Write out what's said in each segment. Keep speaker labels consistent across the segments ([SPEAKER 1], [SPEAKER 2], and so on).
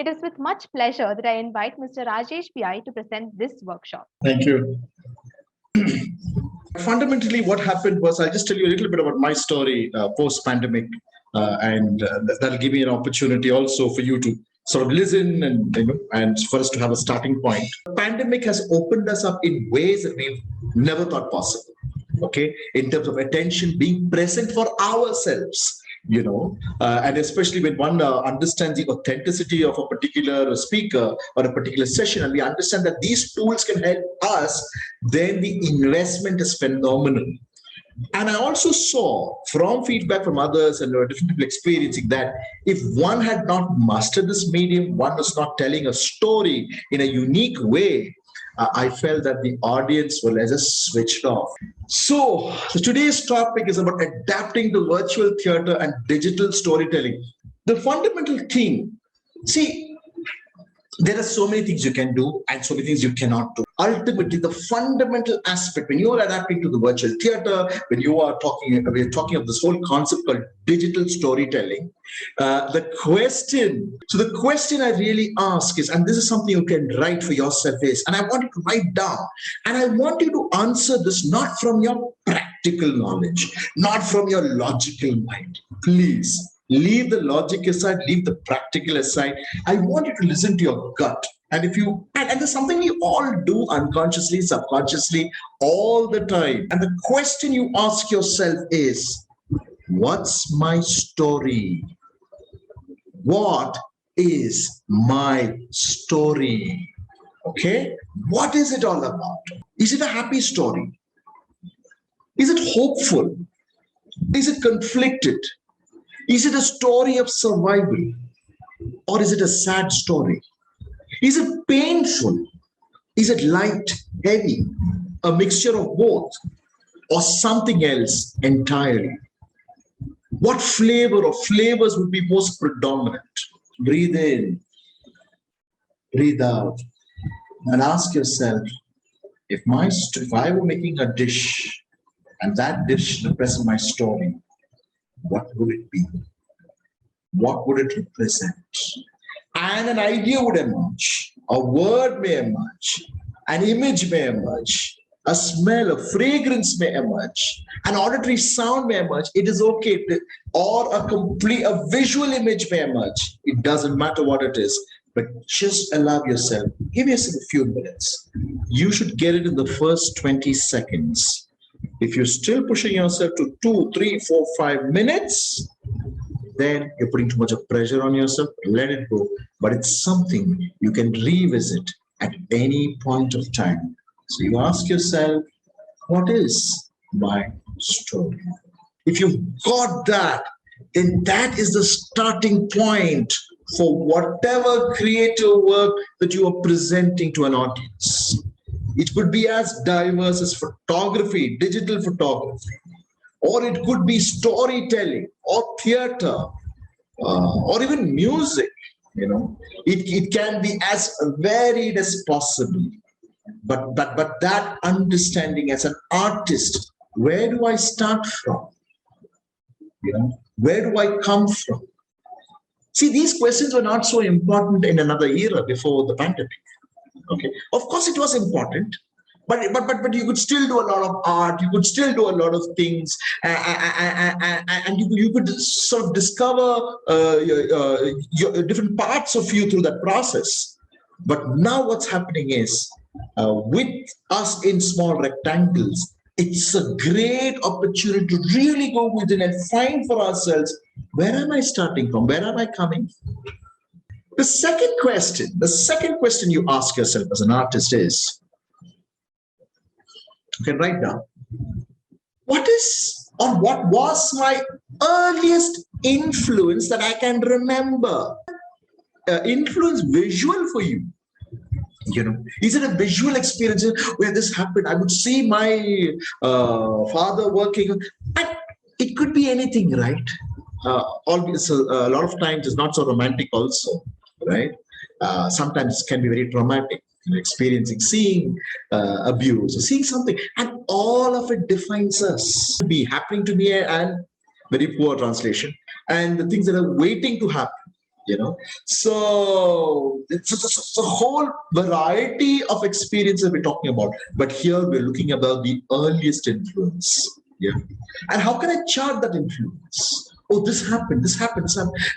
[SPEAKER 1] It is with much pleasure that I invite Mr. Rajesh PI to present this workshop.
[SPEAKER 2] Thank you. Fundamentally, what happened was, I'll just tell you a little bit about my story post-pandemic, and that'll give me an opportunity also for you to sort of listen and for us to have a starting point. The pandemic has opened us up in ways that we've never thought possible. Okay, in terms of attention, being present for ourselves. And especially when one understands the authenticity of a particular speaker or a particular session, and we understand that these tools can help us, then the investment is phenomenal. And I also saw from feedback from others and different people experiencing that if one had not mastered this medium, one was not telling a story in a unique way, I felt that the audience will just switched off. So today's topic is about adapting to virtual theater and digital storytelling. The fundamental theme, see, there are so many things you can do and so many things you cannot do. Ultimately, the fundamental aspect, when you are adapting to the virtual theater, when we're talking of this whole concept called digital storytelling, the question I really ask is, and this is something you can write for yourself is, and I want you to write down, and I want you to answer this not from your practical knowledge, not from your logical mind. Please. Leave the logic aside, leave the practical aside. I want you to listen to your gut. And and there's something we all do unconsciously, subconsciously, all the time. And the question you ask yourself is, what's my story? What is my story? Okay? What is it all about? Is it a happy story? Is it hopeful? Is it conflicted? Is it a story of survival, or is it a sad story? Is it painful? Is it light, heavy, a mixture of both, or something else entirely? What flavor or flavors would be most predominant? Breathe in, breathe out, and ask yourself, if I were making a dish and that dish represents my story, what would it be? What would it represent? And an idea would emerge, a word may emerge, an image may emerge, a smell, a fragrance may emerge, an auditory sound may emerge. It is okay, or a visual image may emerge. It doesn't matter what it is, but just allow yourself, give yourself a few minutes. You should get it in the first 20 seconds. If you're still pushing yourself to 2, 3, 4, 5 minutes, then you're putting too much of pressure on yourself. Let it go. But it's something you can revisit at any point of time. So you ask yourself, what is my story? If you've got that, then that is the starting point for whatever creative work that you are presenting to an audience. It could be as diverse as photography, digital photography, or it could be storytelling or theater, or even music. It can be as varied as possible. But that understanding as an artist, where do I start from? Where do I come from? See, these questions were not so important in another era before the pandemic. Okay, of course it was important, but you could still do a lot of art. You could still do a lot of things, and you could sort of discover your different parts of you through that process. But now what's happening is, with us in small rectangles, it's a great opportunity to really go within and find for ourselves, where am I starting from? Where am I coming from? The second question you ask yourself as an artist is, you can write down, what was my earliest influence that I can remember? Influence visual for you. Is it a visual experience where this happened? I would see my father working, and it could be anything, right? Always, a lot of times it's not so romantic also, right? Sometimes it can be very traumatic, seeing abuse, or seeing something, and all of it defines us. It be happening to me, and very poor translation, and the things that are waiting to happen. So it's a whole variety of experiences we're talking about, but here we're looking about the earliest influence. Yeah. And how can I chart that influence? Oh, this happened.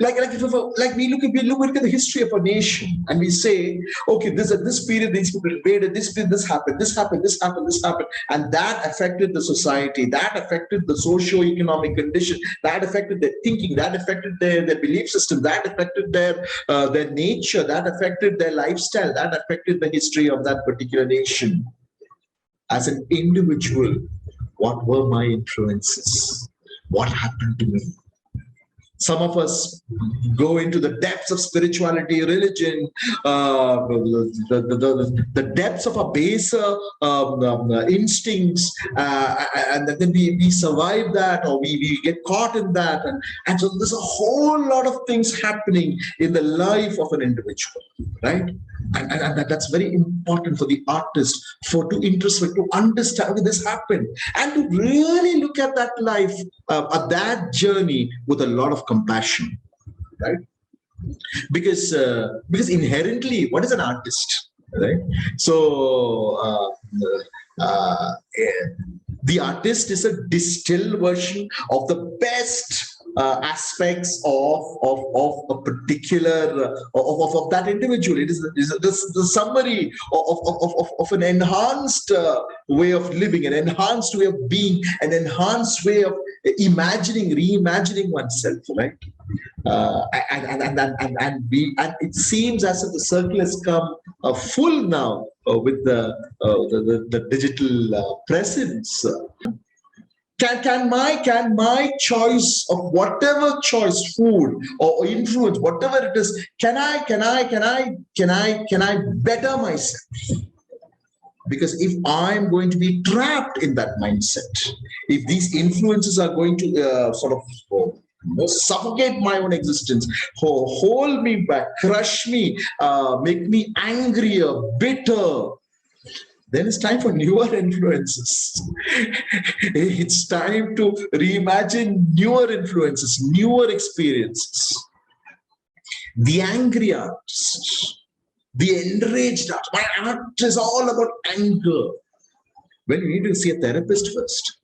[SPEAKER 2] Like if like we look at the history of a nation and we say, okay, this at this period these people invaded, this period this happened, and that affected the society, that affected the socio-economic condition, that affected their thinking, that affected their belief system, that affected their nature, that affected their lifestyle, that affected the history of that particular nation. As an individual, what were my influences? What happened to me? Some of us go into the depths of spirituality, religion, the depths of our baser instincts, and then we survive that, or we get caught in that. And so there's a whole lot of things happening in the life of an individual, right? And that's very important for the artist to introspect, to understand, okay, this happened, and to really look at that life, at that journey with a lot of compassion, right? Because inherently, what is an artist, right? So the artist is a distilled version of the best aspects of a particular of that individual. It is the summary of an enhanced way of living, an enhanced way of being, an enhanced way of reimagining oneself, right? And it seems as if the circle has come full now with the digital presence. Can my choice of whatever choice, food or influence, whatever it is, can I better myself? Because if I'm going to be trapped in that mindset, if these influences are going to suffocate my own existence, hold me back, crush me, make me angrier, bitter, then it's time for newer influences. It's time to reimagine newer influences, newer experiences. The angry artist, the enraged artist. My art is all about anger. Well, you need to see a therapist first.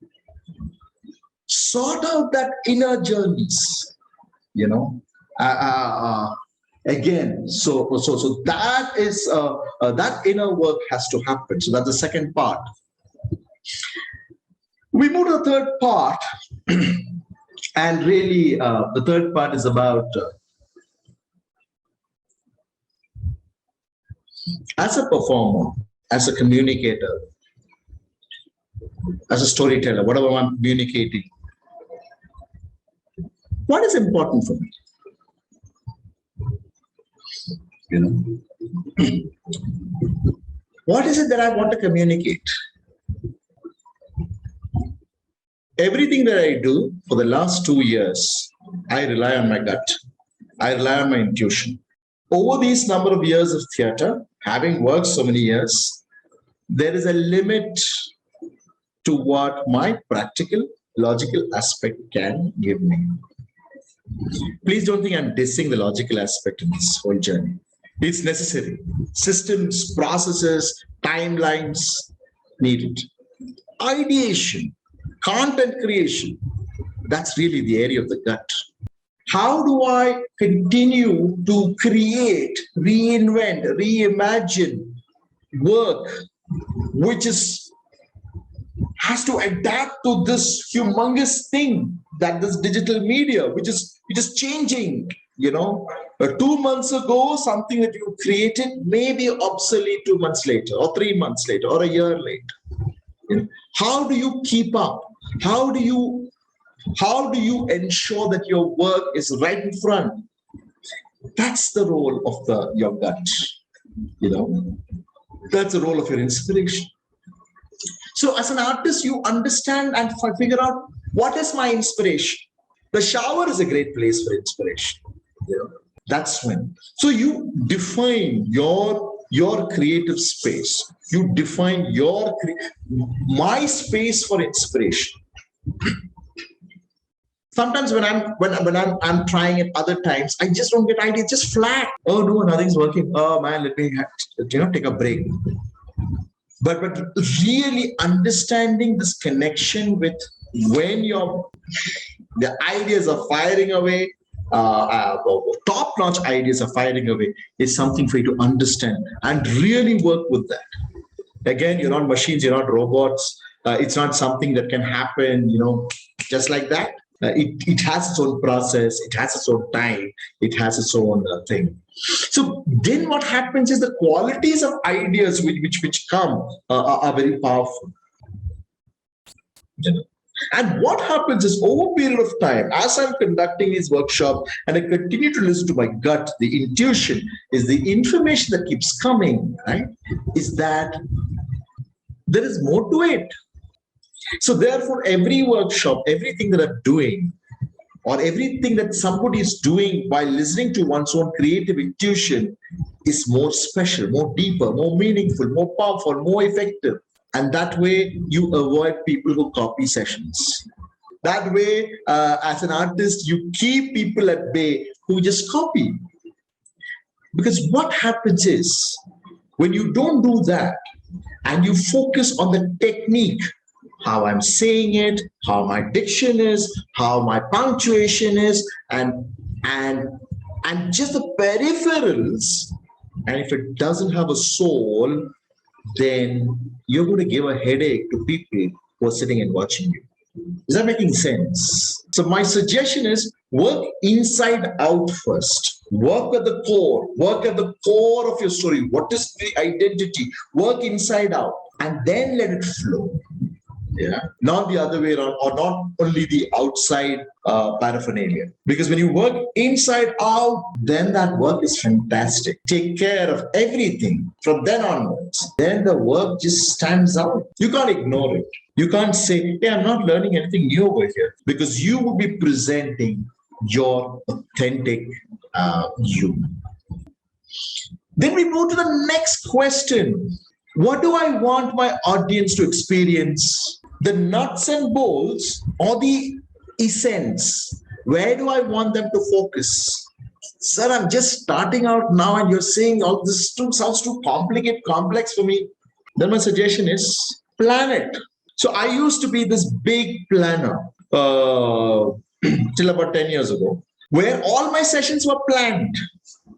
[SPEAKER 2] Sort out that inner journeys, again. So that is that inner work has to happen. So that's the second part. We move to the third part, and really the third part is about as a performer, as a communicator, as a storyteller, whatever I'm communicating, what is important for me? What is it that I want to communicate? Everything that I do for the last 2 years, I rely on my gut. I rely on my intuition. Over these number of years of theater, having worked so many years, there is a limit to what my practical, logical aspect can give me. Please don't think I'm dissing the logical aspect in this whole journey. It's necessary. Systems, processes, timelines needed. Ideation, content creation, that's really the area of the gut. How do I continue to create, reinvent, reimagine work which has to adapt to this humongous thing that this digital media, which is changing? 2 months ago, something that you created may be obsolete 2 months later, or 3 months later, or a year later. How do you keep up? How do you ensure that your work is right in front? That's the role of your gut. That's the role of your inspiration. So as an artist, you understand and figure out, what is my inspiration? The shower is a great place for inspiration. That's when. So you define your creative space. You define my space for inspiration. Sometimes when I'm trying it, other times I just don't get ideas, just flat. Oh no, nothing's working. Oh man, let me take a break. But really understanding this connection with when the ideas are firing away, top-notch ideas are firing away, is something for you to understand and really work with that. Again, you're not machines, you're not robots. It's not something that can happen, just like that. It has its own process, it has its own time, it has its own thing. So then what happens is the qualities of ideas which come are very powerful. And what happens is, over a period of time, as I'm conducting this workshop and I continue to listen to my gut, the intuition is the information that keeps coming, right? Is that there is more to it. So therefore, every workshop, everything that I'm doing, or everything that somebody is doing while listening to one's own creative intuition is more special, more deeper, more meaningful, more powerful, more effective. And that way you avoid people who copy sessions. That way, as an artist, you keep people at bay who just copy. Because what happens is, when you don't do that and you focus on the technique, how I'm saying it, how my diction is, how my punctuation is, and just the peripherals, and if it doesn't have a soul, then you're going to give a headache to people who are sitting and watching you. Is that making sense? So my suggestion is, work inside out first. Work at the core. Work at the core of your story. What is the identity? Work inside out, and then let it flow. Yeah, not the other way around, or not only the outside paraphernalia. Because when you work inside out, then that work is fantastic. Take care of everything from then onwards. Then the work just stands out. You can't ignore it. You can't say, hey, I'm not learning anything new over here, because you will be presenting your authentic you. Then we move to the next question. What do I want my audience to experience? The nuts and bolts or the essence? Where do I want them to focus? Sir, I'm just starting out now and you're saying all this sounds too complicated, complex for me. Then my suggestion is, plan it. So I used to be this big planner till about 10 years ago, where all my sessions were planned.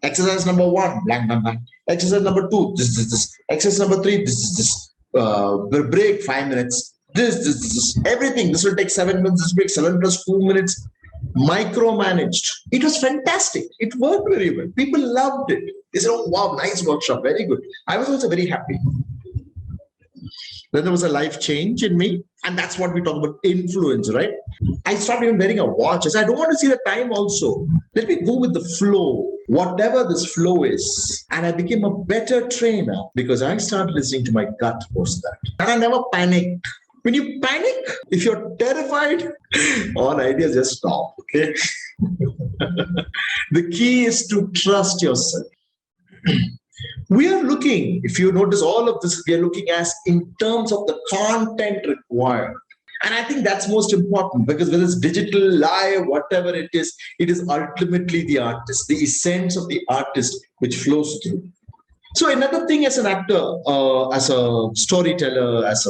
[SPEAKER 2] Exercise number 1, blank, blank, blank. Exercise number 2, this. Exercise number 3, this. Break 5 minutes. This. Everything. This will take 7 minutes. This will take 7 plus 2 minutes. Micromanaged. It was fantastic. It worked very well. People loved it. They said, oh, wow, nice workshop. Very good. I was also very happy. Then there was a life change in me. And that's what we talk about, influence, right? I started even wearing a watch. I said, I don't want to see the time also. Let me go with the flow, whatever this flow is. And I became a better trainer because I started listening to my gut post that. And I never panicked. When you panic, if you're terrified, all ideas just stop, okay? The key is to trust yourself. We are looking, if you notice all of this, we are looking as in terms of the content required. And I think that's most important, because whether it's digital, live, whatever it is ultimately the artist, the essence of the artist which flows through. So another thing as an actor, as a storyteller, as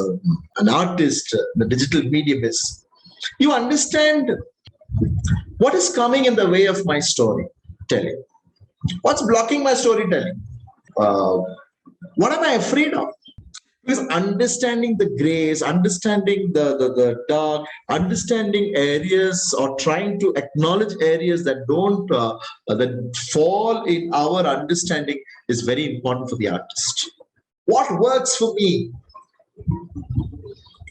[SPEAKER 2] an artist, the digital medium is, you understand what is coming in the way of my storytelling. What's blocking my storytelling? What am I afraid of? Because understanding the grays, understanding the dark, understanding areas or trying to acknowledge areas that don't that fall in our understanding is very important for the artist. What works for me?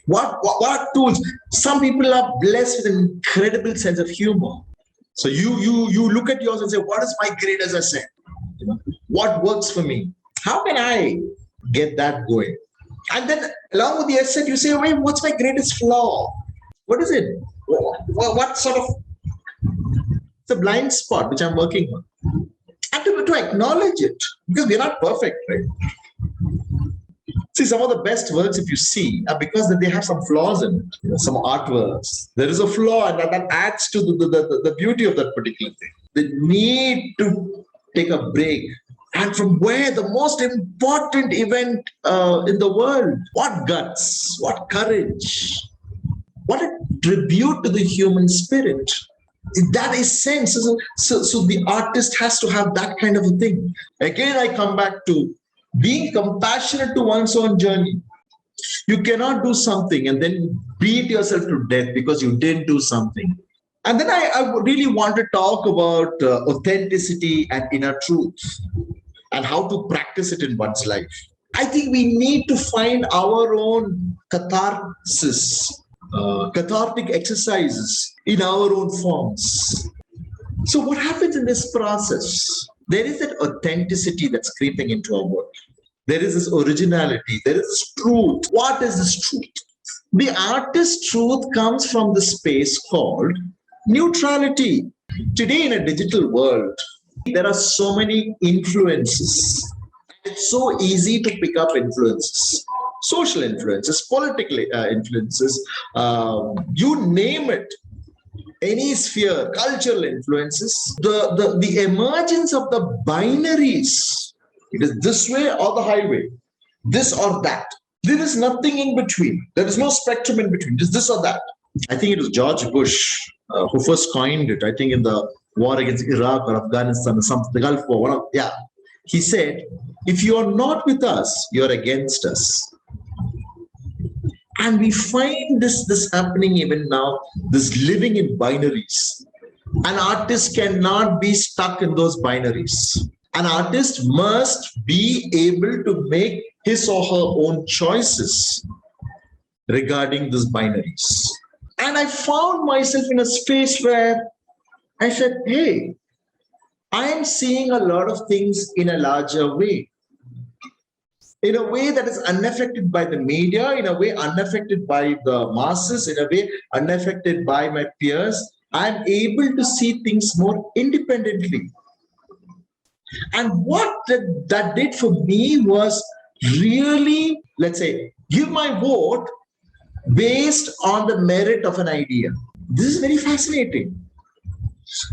[SPEAKER 2] What tools? Some people are blessed with an incredible sense of humor. So you look at yours and say, what is my greatest asset? What works for me? How can I get that going? And then along with the asset, you say, wait, what's my greatest flaw? What is it? What sort of, it's a blind spot which I'm working on. And to acknowledge it, because we're not perfect, right? See, some of the best works, if you see, are because that they have some flaws in it. Some artworks. There is a flaw, and that adds to the beauty of that particular thing. They need to take a break. And from where the most important event in the world, what guts, what courage, what a tribute to the human spirit. That is sense. So the artist has to have that kind of a thing. Again, I come back to being compassionate to one's own journey. You cannot do something and then beat yourself to death because you didn't do something. And then I really want to talk about authenticity and inner truth and how to practice it in one's life. I think we need to find our own catharsis, cathartic exercises in our own forms. So what happens in this process? There is that authenticity that's creeping into our work. There is this originality. There is truth. What is this truth? The artist's truth comes from the space called neutrality. Today in a digital world, there are so many influences. It's so easy to pick up influences. Social influences, political influences, you name it. Any sphere, cultural influences, the emergence of the binaries. It is this way or the highway, this or that. There is nothing in between. There is no spectrum in between. It is this or that. I think it was George Bush who first coined it. I think in the war against Iraq or Afghanistan or something, the Gulf War. He said, if you are not with us, you are against us. And we find this happening even now, this living in binaries. An artist cannot be stuck in those binaries. An artist must be able to make his or her own choices regarding these binaries. And I found myself in a space where I said, hey, I am seeing a lot of things in a larger way. In a way that is unaffected by the media, in a way unaffected by the masses, in a way unaffected by my peers. I'm able to see things more independently. And what that did for me was really, let's say, give my vote based on the merit of an idea. This is very fascinating.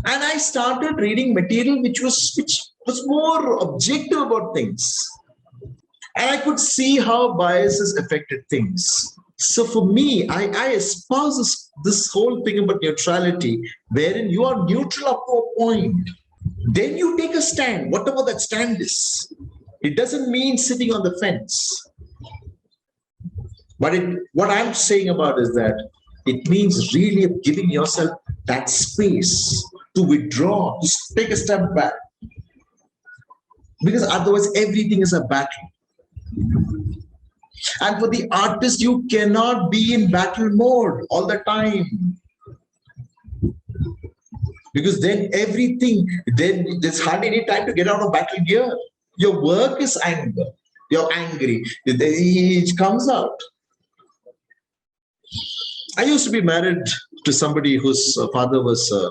[SPEAKER 2] And I started reading material which was more objective about things. And I could see how biases affected things. So for me, I espouse this whole thing about neutrality, wherein you are neutral up to a point. Then you take a stand, whatever that stand is. It doesn't mean sitting on the fence. But what I'm saying about is that it means really giving yourself that space to withdraw, to take a step back. Because otherwise everything is a battle. And for the artist, you cannot be in battle mode all the time. Because then there's hardly any time to get out of battle gear. Your work is anger. You're angry. It comes out. I used to be married to somebody whose father was a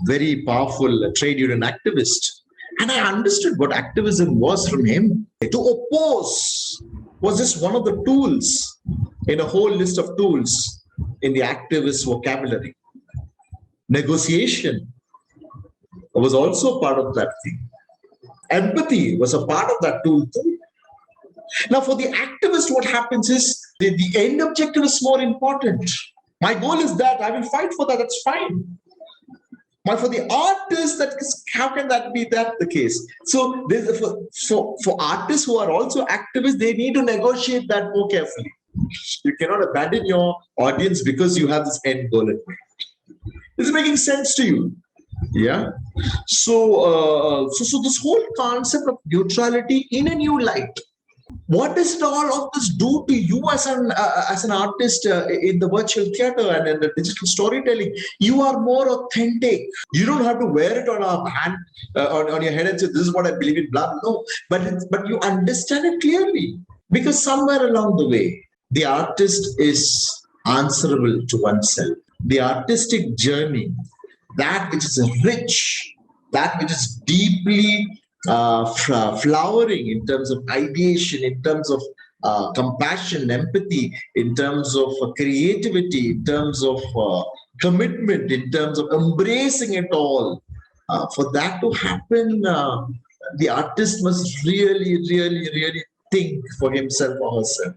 [SPEAKER 2] very powerful trade union activist. And I understood what activism was from him. To oppose was just one of the tools in a whole list of tools in the activist vocabulary. Negotiation was also part of that thing. Empathy was a part of that tool too. Now, for the activist, what happens is the end objective is more important. My goal is that I will fight for that. That's fine. But for the artists, how can that be the case? So for artists who are also activists, they need to negotiate that more carefully. You cannot abandon your audience because you have this end goal in mind. Is it making sense to you? Yeah. So this whole concept of neutrality in a new light. What does all of this do to you as an artist in the virtual theater and in the digital storytelling? You are more authentic. You don't have to wear it on a hand, on your head and say, "This is what I believe in." Blah. No, but you understand it clearly because somewhere along the way, the artist is answerable to oneself. The artistic journey, that which is rich, that which is deeply flowering in terms of ideation, in terms of compassion, empathy, in terms of creativity, in terms of commitment, in terms of embracing it all. For that to happen, the artist must really, really, really think for himself or herself.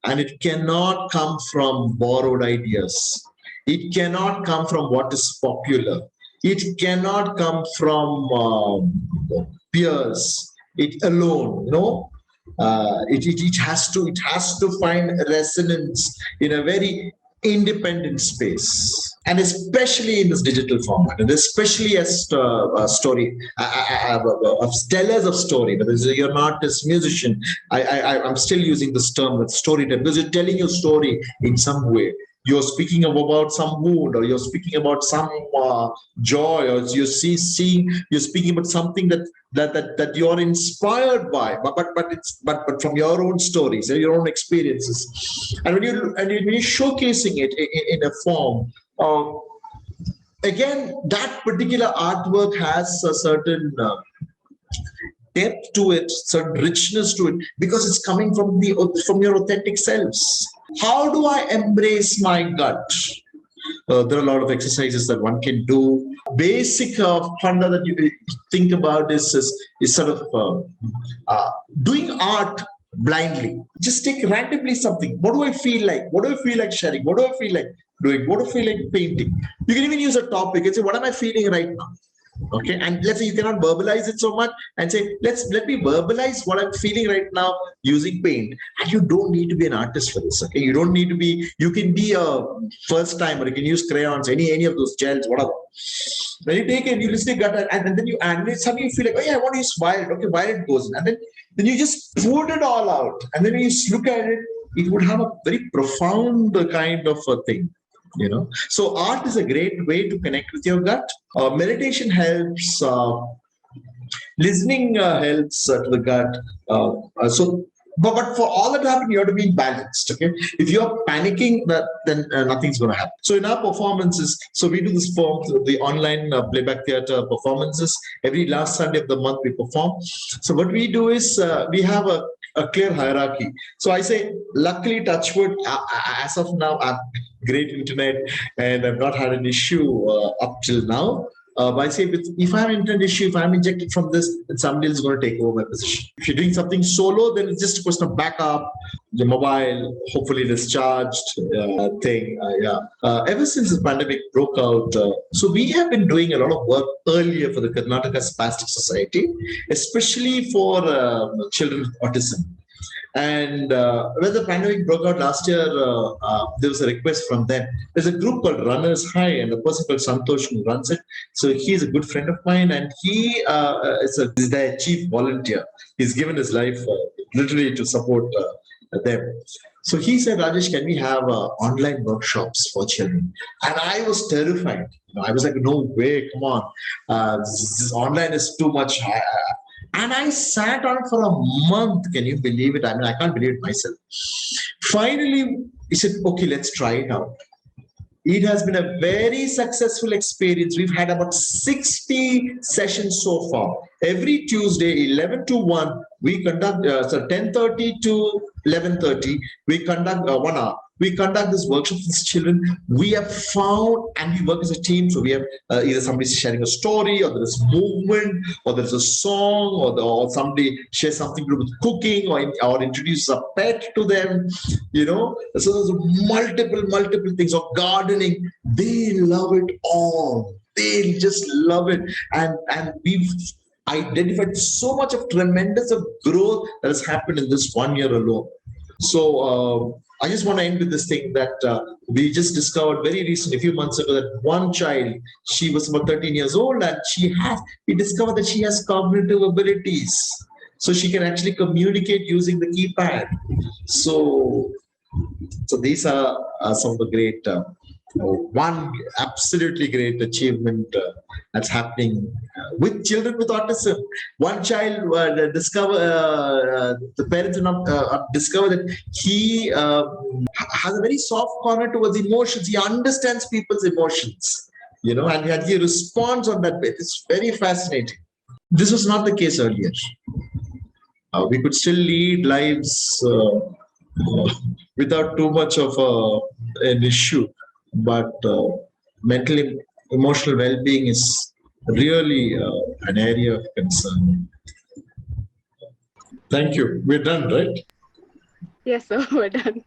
[SPEAKER 2] And it cannot come from borrowed ideas. It cannot come from what is popular. It cannot come from peers. It alone, no. It has to find resonance in a very independent space, and especially in this digital format, and especially as a story of tellers of story. Whether you're an artist, musician, I'm still using this term with storyteller, because you're telling your story in some way. You're speaking about some mood, or you're speaking about some joy, or you're speaking about something that you're inspired by, but from your own stories and your own experiences. And when you're showcasing it in a form, again, that particular artwork has a certain depth to it, certain richness to it, because it's coming from your authentic selves. How do I embrace my gut? There are a lot of exercises that one can do. Basic funda that you think about is sort of doing art blindly. Just take randomly something. What do I feel like? What do I feel like sharing? What do I feel like doing? What do I feel like painting? You can even use a topic and say, what am I feeling right now? Okay, and let's say you cannot verbalize it so much, and say, let me verbalize what I'm feeling right now using paint. And you don't need to be an artist for this. Okay, you don't need to be. You can be a first timer. You can use crayons, any of those gels, whatever. When you take it, you listen to gut, and then you animate. Suddenly you feel like, oh yeah, I want to use violet. Okay, violet goes in, and then you just put it all out, and then when you look at it, it would have a very profound kind of a thing. So art is a great way to connect with your gut. Meditation helps. Listening helps to the gut. But for all that to happen, you have to be balanced. Okay, if you're panicking, then nothing's going to happen. So in our performances, so we do this form, the online playback theater performances. Every last Sunday of the month we perform. So what we do is we have a clear hierarchy. So I say, luckily, touch wood, as of now, I've great internet, and I've not had an issue up till now. But I say, if I have an internet issue, if I'm injected from this, then somebody else is going to take over my position. If you're doing something solo, then it's just a question of backup, the mobile, hopefully discharged thing. Ever since the pandemic broke out, so we have been doing a lot of work earlier for the Karnataka Spastic Society, especially for children with autism. And when the pandemic broke out last year, there was a request from them. There's a group called Runners High, and a person called Santosh who runs it. So he's a good friend of mine, and he is their chief volunteer. He's given his life literally to support them. So he said, Rajesh, can we have online workshops for children? And I was terrified. I was like, no way, come on. This online is too much. And I sat on it for a month. Can you believe it? I mean, I can't believe it myself. Finally, he said, okay, let's try it out. It has been a very successful experience. We've had about 60 sessions so far. Every Tuesday, 11 to 1, we conduct, 10:30 to 11:30, we conduct 1 hour. We conduct this workshop with children. We have found, and we work as a team. So we have either somebody sharing a story, or there is movement, or there's a song, or somebody shares something to do with cooking, or introduces a pet to them. So there's multiple things, of gardening. They love it all. They just love it, and we've identified so much of tremendous of growth that has happened in this 1 year alone. So I just want to end with this thing that we just discovered very recently, a few months ago, that one child, she was about 13 years old, and we discovered that she has cognitive abilities. So she can actually communicate using the keypad. So these are some of the great, one absolutely great achievement that's happening with children with autism. One child the parents discover that he has a very soft corner towards emotions. He understands people's emotions, and he responds on that way. It's very fascinating. This was not the case earlier. We could still lead lives without too much of an issue, but mental, emotional well-being is really an area of concern. Thank you. We're done, right?
[SPEAKER 3] Yes, sir, we're done.